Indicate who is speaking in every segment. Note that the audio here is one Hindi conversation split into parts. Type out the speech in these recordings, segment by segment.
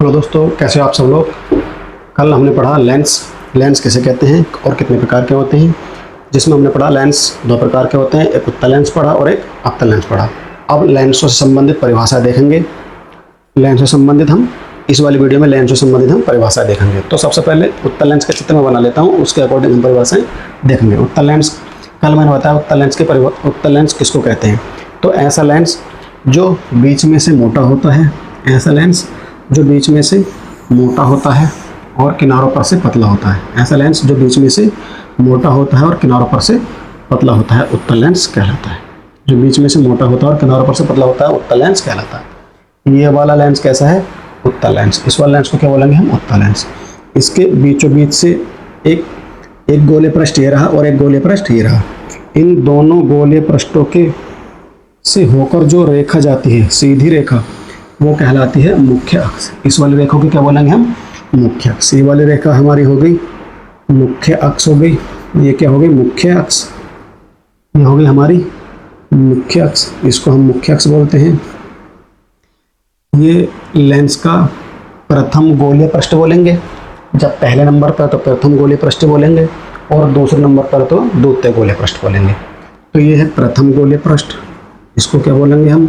Speaker 1: हेलो दोस्तों, कैसे हो आप सब लोग। कल हमने पढ़ा लेंस किसे कहते हैं और कितने प्रकार के होते हैं। जिसमें हमने पढ़ा लेंस दो प्रकार के होते हैं, एक उत्तल लेंस पढ़ा और एक अवतल लेंस पढ़ा। अब लेंसों से संबंधित परिभाषा देखेंगे। लेंस से संबंधित हम इस वाली वीडियो में लेंस से संबंधित हम परिभाषा देखेंगे। तो सबसे पहले उत्तल लेंस का चित्र मैं बना लेता हूँ, उसके अकॉर्डिंग हम परिभाषाएं देखेंगे। उत्तल लेंस, कल मैंने बताया उत्तल लेंस किसको कहते हैं। तो ऐसा लेंस जो बीच में से मोटा होता है, ऐसा लेंस जो बीच में से मोटा होता है और किनारों पर से पतला होता है। ऐसा लेंस जो बीच में से मोटा होता है और किनारों पर से पतला होता है, उत्तल लेंस कहलाता है। जो बीच में से मोटा होता है और किनारों पर से पतला होता है, उत्तल लेंस कहलाता है। ये वाला लेंस कैसा है? उत्तल लेंस। इस वाले लेंस को क्या बोलेंगे हम? उत्तल लेंस। इसके बीचों बीच से एक गोले पृष्ठ ये रहा और एक गोले पृष्ठ ये रहा। इन दोनों गोले पृष्ठों के से होकर जो रेखा जाती है, सीधी रेखा, वो कहलाती है मुख्य अक्ष। इस वाली रेखा को क्या बोलेंगे हम? मुख्य अक्ष। ये वाली रेखा हमारी हो गई मुख्य अक्ष हो गई। ये क्या हो गई? मुख्य अक्ष। ये हो गई हमारी मुख्य अक्ष, इसको हम मुख्य अक्ष बोलते हैं। ये लेंस का प्रथम गोलीय पृष्ठ बोलेंगे। जब पहले नंबर पर तो प्रथम गोलीय पृष्ठ बोलेंगे और दूसरे नंबर पर तो द्वितीय गोलीय पृष्ठ बोलेंगे। तो ये है प्रथम गोलीय पृष्ठ, इसको क्या बोलेंगे हम?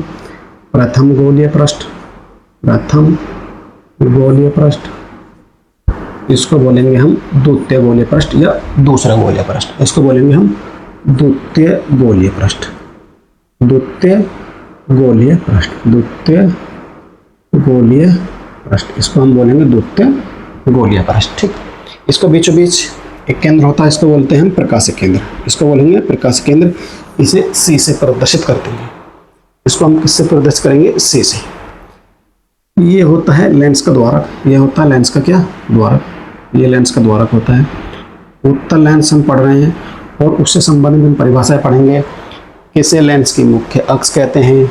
Speaker 1: प्रथम गोलीय पृष्ठ। प्रथम गोलीय पृष्ठ, इसको बोलेंगे हम द्वितीय गोलीय पृष्ठ या दूसरा गोलीय पृष्ठ। इसको बोलेंगे हम द्वितीय गोलीय पृष्ठ। द्वितीय गोलीय पृष्ठ, द्वितीय गोलीय पृष्ठ, इसको हम बोलेंगे द्वितीय गोलीय पृष्ठ। ठीक। इसको बीचों बीच एक केंद्र होता है, इसको बोलते हैं हम प्रकाशिक केंद्र। इसको बोलेंगे प्रकाशिक केंद्र। इसे सी से प्रदर्शित करते हैं। इसको हम किससे प्रदर्शित करेंगे? सी से। ये होता है लेंस का द्वारक। ये होता है लेंस का क्या? द्वारक। ये लेंस का द्वारक होता है। उत्तल लेंस हम पढ़ रहे हैं और उससे संबंधित हम परिभाषाएं पढ़ेंगे। किसे लेंस की मुख्य अक्ष कहते हैं,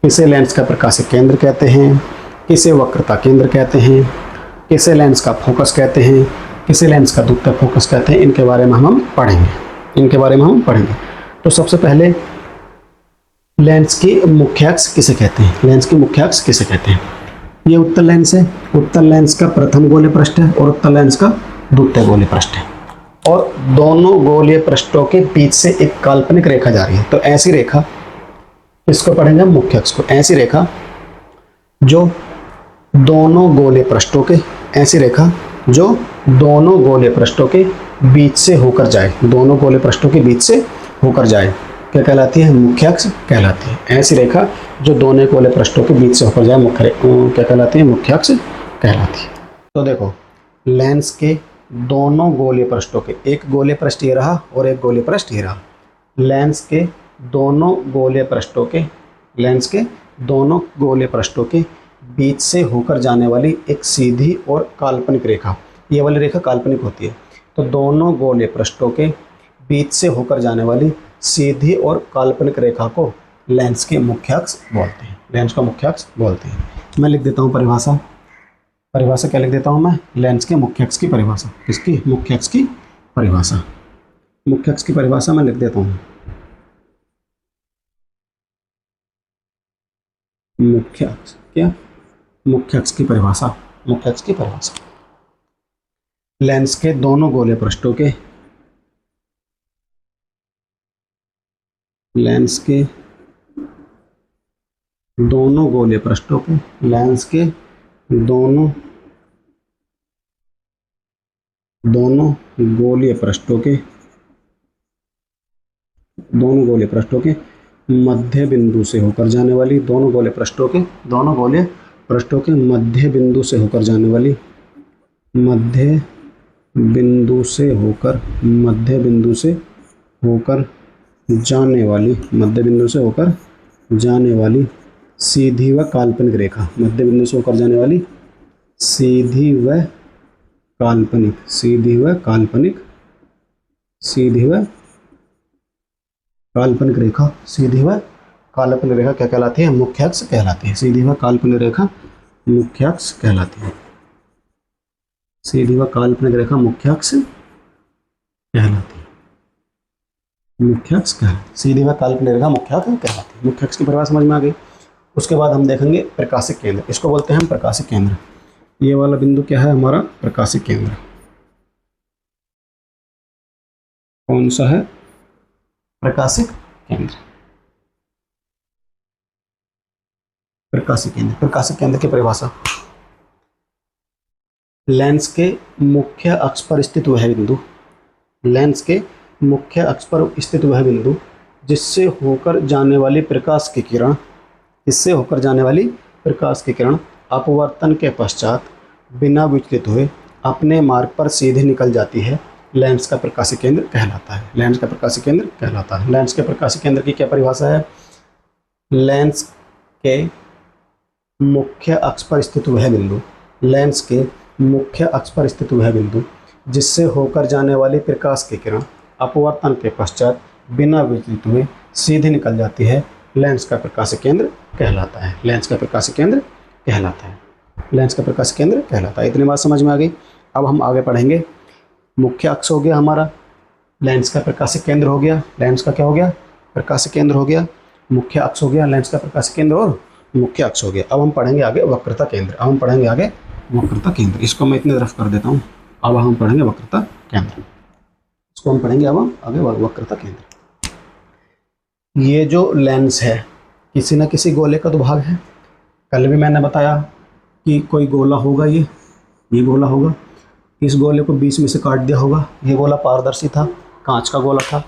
Speaker 1: किसे लेंस का प्रकाशिक केंद्र कहते हैं, किसे वक्रता केंद्र कहते हैं, किसे लेंस का फोकस कहते हैं, किसे लेंस का द्वितीय फोकस कहते हैं। इनके बारे में हम पढ़ेंगे। तो सबसे पहले लेंस की मुख्य अक्ष किसे कहते हैं? लेंस की मुख्य अक्ष किसे कहते हैं? ये उत्तल लेंस है। उत्तल लेंस का प्रथम गोलीय पृष्ठ है और उत्तल लेंस का द्वितीय गोलीय पृष्ठ है। और दोनों गोलीय पृष्ठों के बीच से एक काल्पनिक रेखा जा रही है। तो ऐसी रेखा, इसको पढ़ेंगे हम मुख्य अक्ष को। ऐसी रेखा जो दोनों गोलीय पृष्ठों के, ऐसी रेखा जो दोनों गोलीय पृष्ठों के बीच से होकर जाए, दोनों गोलीय पृष्ठों के बीच से होकर जाए, क्या कहलाती है? मुख्य अक्ष कहलाती है। ऐसी रेखा जो दोनों गोलीय पृष्ठों के बीच से होकर जाए, क्या कहलाती है? मुख्य अक्ष कहलाती है। तो देखो, लेंस के दोनों गोलीय पृष्ठों के, एक गोलीय पृष्ठ ये रहा और एक गोलीय पृष्ठ ये रहा। लेंस के दोनों गोलीय पृष्ठों के, लेंस के दोनों गोलीय पृष्ठों के बीच से होकर जाने वाली एक सीधी और काल्पनिक रेखा, ये वाली रेखा काल्पनिक होती है। तो दोनों गोलीय पृष्ठों के बीच से होकर जाने वाली सीधी और काल्पनिक रेखा को लेंस के मुख्य अक्ष बोलते हैं। लेंस का मुख्य अक्ष बोलते हैं। मैं लिख देता हूँ परिभाषा क्या लिख देता हूँ मैं? लेंस के मुख्य अक्ष की परिभाषा। किसकी? मुख्य अक्ष की परिभाषा। मुख्य अक्ष की परिभाषा मैं लिख देता हूँ। मुख्य अक्ष क्या? मुख्य अक्ष की परिभाषा। मुख्य अक्ष की परिभाषा, लेंस के दोनों गोलीय पृष्ठों के, लेंस के दोनों गोलीय पृष्ठों के, लेंस के दोनों गोलीय पृष्ठों के, दोनों गोलीय पृष्ठों के मध्य बिंदु से होकर जाने वाली, दोनों गोलीय पृष्ठों के मध्य बिंदु से होकर जाने वाली, मध्य बिंदु से होकर जाने वाली सीधी व काल्पनिक रेखा। मध्य बिंदु से होकर जाने वाली सीधी व काल्पनिक रेखा, सीधी व काल्पनिक रेखा क्या कहलाती है? मुख्य अक्ष कहलाती है। सीधी व काल्पनिक रेखा मुख्य अक्ष कहलाती है। सीधी व काल्पनिक रेखा मुख्य अक्ष कहलाती है। मुख्य अक्ष कहलाती है। सीधी व काल्पनिक रेखा मुख्य अक्ष कहलाती है। मुख्य अक्ष की परिभाषा समझ में आ गई। उसके बाद हम देखेंगे प्रकाशिक केंद्र। इसको बोलते हैं हम प्रकाशिक केंद्र। ये वाला बिंदु क्या है हमारा प्रकाशिक केंद्र। कौन सा है? प्रकाशिक केंद्र। प्रकाशिक केंद्र, प्रकाशिक केंद्र की परिभाषा, लेंस के मुख्य अक्ष पर स्थित वह बिंदु, लेंस के मुख्य अक्ष पर स्थित वह बिंदु जिससे होकर जाने वाली प्रकाश की किरण, इससे होकर जाने वाली प्रकाश की किरण अपवर्तन के पश्चात बिना विचलित हुए अपने मार्ग पर सीधे निकल जाती है, लेंस का प्रकाशिक केंद्र कहलाता है। लेंस का प्रकाशिक केंद्र कहलाता है। लेंस के प्रकाशिक केंद्र की क्या परिभाषा है? लेंस के मुख्य अक्ष पर स्थित वह बिंदु, लेंस के मुख्य अक्ष पर स्थित वह बिंदु जिससे होकर जाने वाली प्रकाश की किरण अपवर्तन के पश्चात बिना विचलित हुए सीधे निकल जाती है, लेंस का प्रकाशिक केंद्र कहलाता है। लेंस का प्रकाशिक केंद्र कहलाता है। लेंस का प्रकाशिक केंद्र कहलाता है। इतनी बात समझ में आ गई। अब हम आगे पढ़ेंगे। मुख्य अक्ष हो गया हमारा, लेंस का प्रकाशिक केंद्र हो गया, लेंस का क्या हो गया? प्रकाशिक केंद्र हो गया। मुख्य अक्ष हो गया, लेंस का प्रकाशिक केंद्र और मुख्य अक्ष हो गया। अब हम पढ़ेंगे आगे वक्रता केंद्र। अब हम पढ़ेंगे आगे वक्रता केंद्र। इसको मैं इतनी तरफ कर देता हूँ। अब हम पढ़ेंगे वक्रता केंद्र। इसको हम पढ़ेंगे अब हम आगे वक्रता केंद्र। ये जो लेंस है किसी न किसी गोले का तो भाग है। कल भी मैंने बताया कि कोई गोला होगा, ये गोला होगा, इस गोले को बीच में से काट दिया होगा। ये गोला पारदर्शी था, कांच का गोला था।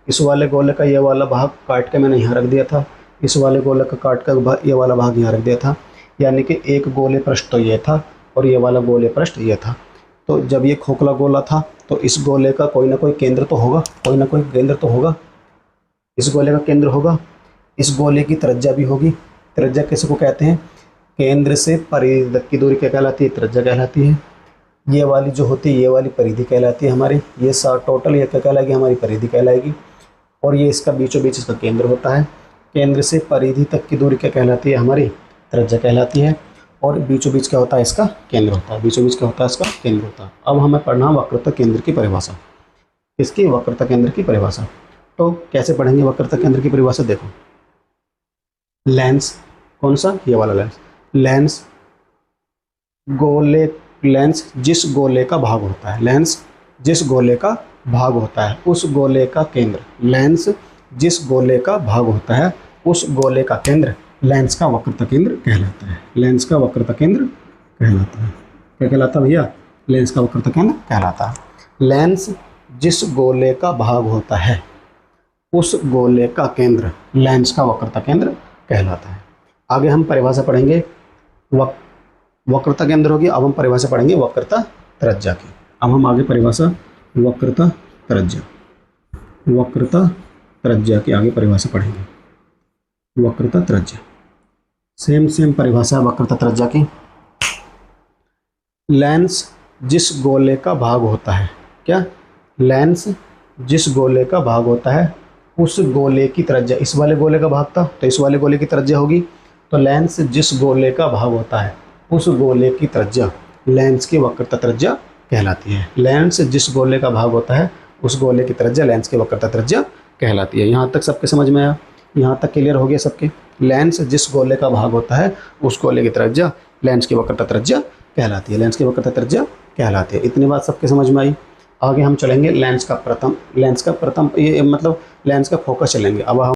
Speaker 1: इस वाले गोले का ये वाला भाग काट के मैंने यहाँ रख दिया था, इस वाले गोले का काट कर ये वाला भाग यहाँ रख दिया था। यानी कि एक गोले पृष्ठ तो ये था और ये वाला गोले पृष्ठ ये था। तो जब ये खोखला गोला था तो इस गोले का कोई ना कोई केंद्र तो होगा, कोई ना कोई केंद्र तो होगा। इस गोले का केंद्र होगा, इस गोले की त्रिज्या भी होगी। त्रिज्या किसी को कहते हैं? केंद्र से परिधि तक की दूरी क्या कहलाती है? त्रिज्या कहलाती है। ये वाली जो होती है ये वाली परिधि कहलाती है हमारी। ये टोटल ये क्या कहलाएगी? हमारी परिधि कहलाएगी। और ये इसका बीचों बीच इसका केंद्र होता है। केंद्र से परिधि तक की दूरी क्या कहलाती है? हमारी त्रिज्या कहलाती है। और बीचों बीच क्या होता है? इसका केंद्र होता है। बीचों बीच क्या होता है? इसका केंद्र होता है। अब हमें पढ़ना वक्रता केंद्र की परिभाषा। इसकी वक्रता केंद्र की परिभाषा तो कैसे पढ़ेंगे? वक्रता केंद्र की परिभाषा देखो, लेंस कौन सा? ये वाला लेंस। लेंस गोले, लेंस जिस गोले का भाग होता है, लेंस जिस गोले का भाग होता है उस गोले का केंद्र, लेंस जिस गोले का भाग होता है उस गोले का केंद्र लेंस का वक्रता केंद्र कहलाता है। लेंस का वक्रता केंद्र कहलाता है। क्या कहलाता है भैया? लेंस का वक्रता केंद्र कहलाता है। लेंस जिस गोले का भाग होता है उस गोले का केंद्र लेंस का वक्रता केंद्र कहलाता है। आगे हम परिभाषा पढ़ेंगे। वक्रता केंद्र होगी। अब हम परिभाषा पढ़ेंगे वक्रता त्रिज्या की। अब हम आगे परिभाषा वक्रता त्रिज्या, वक्रता त्रिज्या की आगे परिभाषा पढ़ेंगे। वक्रता त्रिज्या सेम परिभाषा है वक्रता त्रिज्या की। लेंस जिस गोले का भाग होता है, क्या? लेंस जिस गोले का भाग होता है उस गोले की त्रिज्या, इस वाले गोले का भाग था तो इस वाले गोले की त्रिज्या होगी। तो लेंस जिस गोले का भाग होता है उस गोले की त्रिज्या लेंस की वक्रता त्रिज्या कहलाती है। लेंस जिस गोले का भाग होता है उस गोले की त्रिज्या लेंस की वक्रता त्रिज्या कहलाती है। यहाँ तक सबके समझ में आया? यहाँ तक क्लियर हो गया सबके? लेंस जिस गोले का भाग होता है उस गोले की त्रिज्या लेंस की वक्रता त्रिज्या कहलाती है। लेंस की वक्रता त्रिज्या कहलाती है। इतनी बात सबके समझ में आई? आगे हम चलेंगे लेंस का प्रथम, ये मतलब लेंस का फोकस चलेंगे। अब हम